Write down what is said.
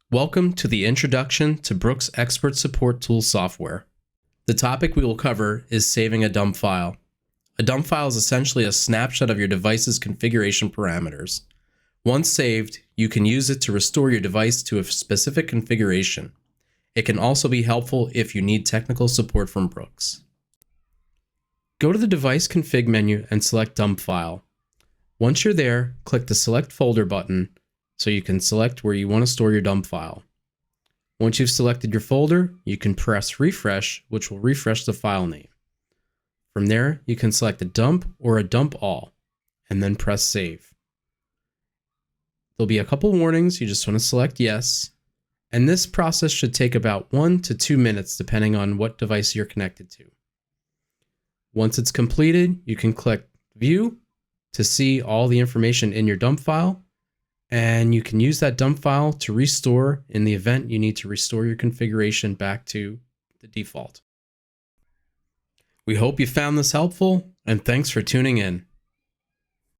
Welcome to the Introduction to Brooks Expert Support Tool software. The topic we will cover is saving a dump file. A dump file is essentially a snapshot of your device's configuration parameters. Once saved, you can use it to restore your device to a specific configuration. It can also be helpful if you need technical support from Brooks. Go to the Device Config menu and select Dump File. Once you're there, click the Select Folder button so you can select where you want to store your dump file. Once you've selected your folder, you can press Refresh, which will refresh the file name. From there, you can select a dump or a dump all, and then press Save. There'll be a couple warnings, you just want to select Yes, and this process should take about 1 to 2 minutes depending on what device you're connected to. Once it's completed, you can click View to see all the information in your dump file, and you can use that dump file to restore in the event you need to restore your configuration back to the default. We hope you found this helpful, and thanks for tuning in.